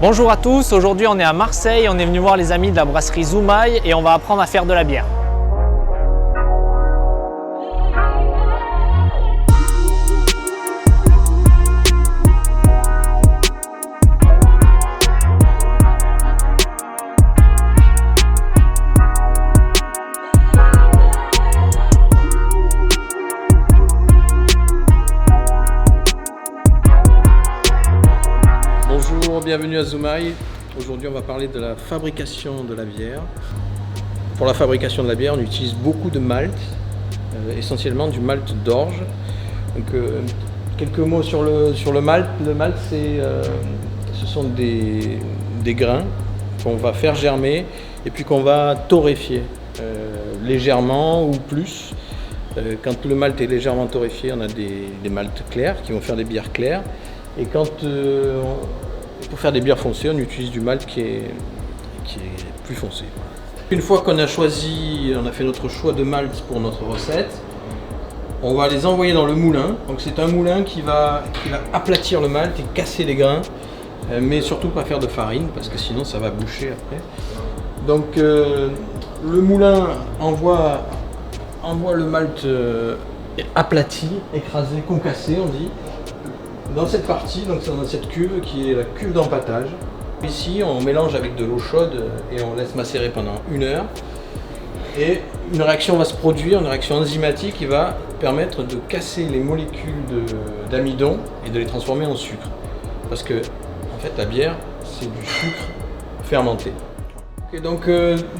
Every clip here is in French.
Bonjour à tous, aujourd'hui on est à Marseille, on est venu voir les amis de la brasserie Zoumaï et on va apprendre à faire de la bière. Bonjour, bienvenue à Zoumaï. Aujourd'hui on va parler de la fabrication de la bière. Pour la fabrication de la bière on utilise beaucoup de malt, essentiellement du malt d'orge. Donc, quelques mots sur le malt. Le malt ce sont des grains qu'on va faire germer et puis qu'on va torréfier légèrement ou plus. Quand le malt est légèrement torréfié, on a des malts clairs qui vont faire des bières claires. Et quand pour faire des bières foncées, on utilise du malt qui est plus foncé. Une fois qu'on a fait notre choix de malt pour notre recette, on va les envoyer dans le moulin. Donc c'est un moulin qui va aplatir le malt et casser les grains, mais surtout pas faire de farine parce que sinon ça va boucher après. Donc le moulin envoie le malt aplati, écrasé, concassé on dit. Dans cette partie, donc c'est dans cette cuve qui est la cuve d'empâtage. Ici, on mélange avec de l'eau chaude et on laisse macérer pendant 1 heure. Et une réaction va se produire, une réaction enzymatique qui va permettre de casser les molécules d'amidon et de les transformer en sucre. Parce que, en fait, la bière, c'est du sucre fermenté. Et donc,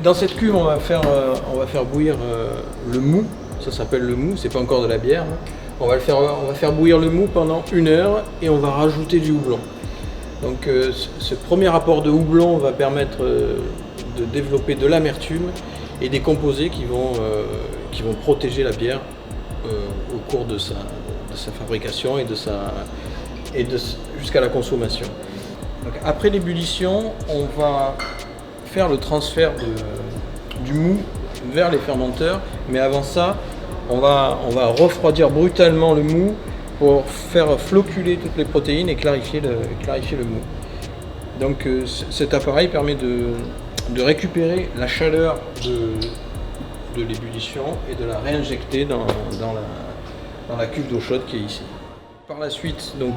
dans cette cuve, on va faire bouillir le mou. Ça s'appelle le mou, c'est pas encore de la bière. On va faire bouillir le mou pendant 1 heure et on va rajouter du houblon. Donc ce premier apport de houblon va permettre de développer de l'amertume et des composés qui vont protéger la bière au cours de sa fabrication et jusqu'à la consommation. Donc, après l'ébullition, on va faire le transfert du mou vers les fermenteurs, mais avant ça, on va refroidir brutalement le mou pour faire flocculer toutes les protéines et clarifier le mou. Donc cet appareil permet de récupérer la chaleur de l'ébullition et de la réinjecter dans la cuve d'eau chaude qui est ici. Par la suite, donc,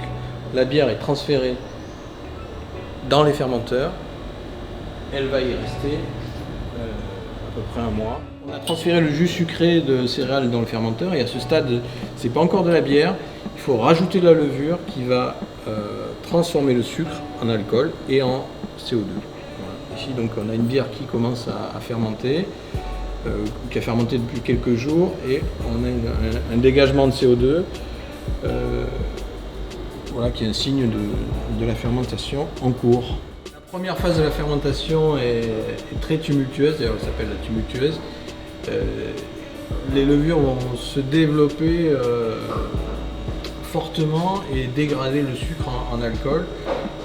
la bière est transférée dans les fermenteurs. Elle va y rester à peu près 1 mois. On a transféré le jus sucré de céréales dans le fermenteur et à ce stade, c'est pas encore de la bière. Il faut rajouter de la levure qui va transformer le sucre en alcool et en CO2. Voilà. Ici, donc, on a une bière qui commence à fermenter, qui a fermenté depuis quelques jours et on a un dégagement de CO2 voilà, qui est un signe de la fermentation en cours. La première phase de la fermentation est très tumultueuse, d'ailleurs elle s'appelle la tumultueuse. Les levures vont se développer fortement et dégrader le sucre en alcool.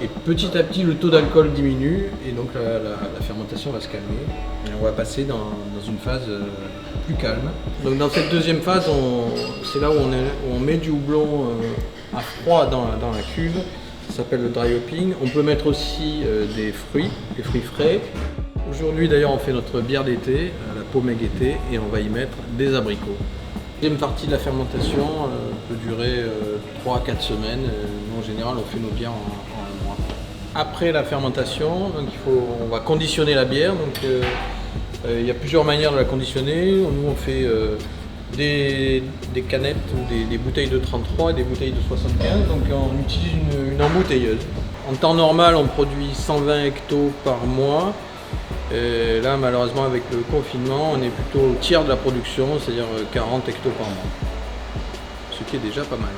Et petit à petit, le taux d'alcool diminue et donc la fermentation va se calmer. Et on va passer dans une phase plus calme. Donc dans cette deuxième phase, c'est là où on met du houblon à froid dans la cuve. Ça s'appelle le dry hopping. On peut mettre aussi des fruits frais. Aujourd'hui d'ailleurs on fait notre bière d'été, la Pommeg été, et on va y mettre des abricots. La deuxième partie de la fermentation peut durer 3 à 4 semaines. Nous, en général on fait nos bières en 1 mois. Après la fermentation, donc, on va conditionner la bière. Donc, il y a plusieurs manières de la conditionner. Nous on fait des canettes ou des bouteilles de 33 et des bouteilles de 75. Donc on utilise une embouteilleuse. En temps normal on produit 120 hectos par mois. Et là, malheureusement, avec le confinement, on est plutôt au tiers de la production, c'est-à-dire 40 hectos par mois, ce qui est déjà pas mal.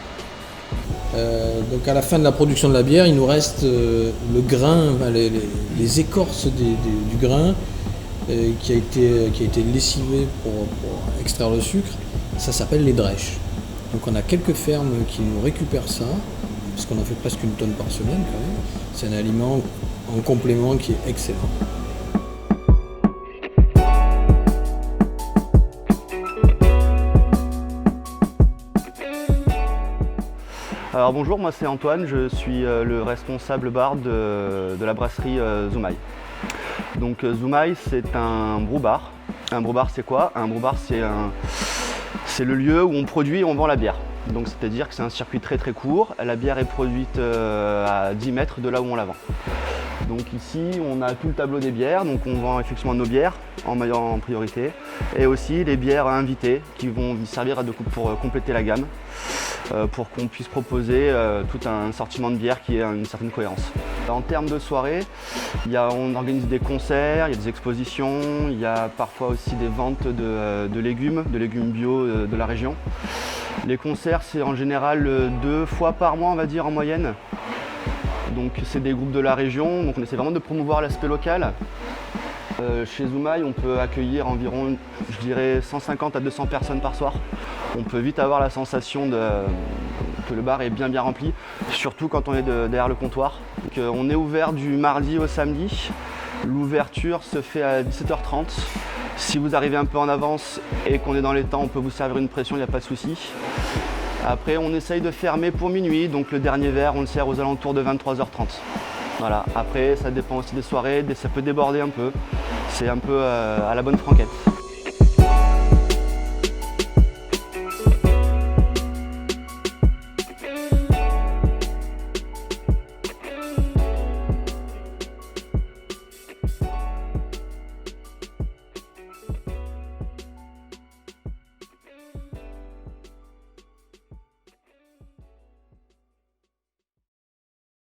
Donc à la fin de la production de la bière, il nous reste le grain, les écorces du grain qui a été lessivé pour extraire le sucre. Ça s'appelle les drèches. Donc on a quelques fermes qui nous récupèrent ça, parce qu'on en fait presque 1 tonne par semaine quand même. C'est un aliment en complément qui est excellent. Alors bonjour, moi c'est Antoine, je suis le responsable bar de la brasserie Zoumaï. Donc Zoumaï, c'est un brou-bar. Un brou-bar, c'est quoi? Un brou-bar, c'est le lieu où on produit et on vend la bière. Donc c'est-à-dire que c'est un circuit très très court. La bière est produite à 10 mètres de là où on la vend. Donc ici, on a tout le tableau des bières, donc on vend effectivement nos bières en priorité, et aussi les bières invitées qui vont servir pour compléter la gamme, pour qu'on puisse proposer tout un sortiment de bières qui ait une certaine cohérence. En termes de soirée, on organise des concerts, il y a des expositions, il y a parfois aussi des ventes de légumes bio de la région. Les concerts, c'est en général 2 fois par mois, on va dire, en moyenne. Donc c'est des groupes de la région, donc on essaie vraiment de promouvoir l'aspect local. Chez Zoumaï, on peut accueillir environ, je dirais, 150 à 200 personnes par soir. On peut vite avoir la sensation que le bar est bien rempli, surtout quand on est derrière le comptoir. Donc, on est ouvert du mardi au samedi. L'ouverture se fait à 17h30. Si vous arrivez un peu en avance et qu'on est dans les temps, on peut vous servir une pression, il n'y a pas de souci. Après, on essaye de fermer pour minuit, donc le dernier verre, on le sert aux alentours de 23h30. Voilà. Après, ça dépend aussi des soirées, ça peut déborder un peu. C'est un peu à la bonne franquette.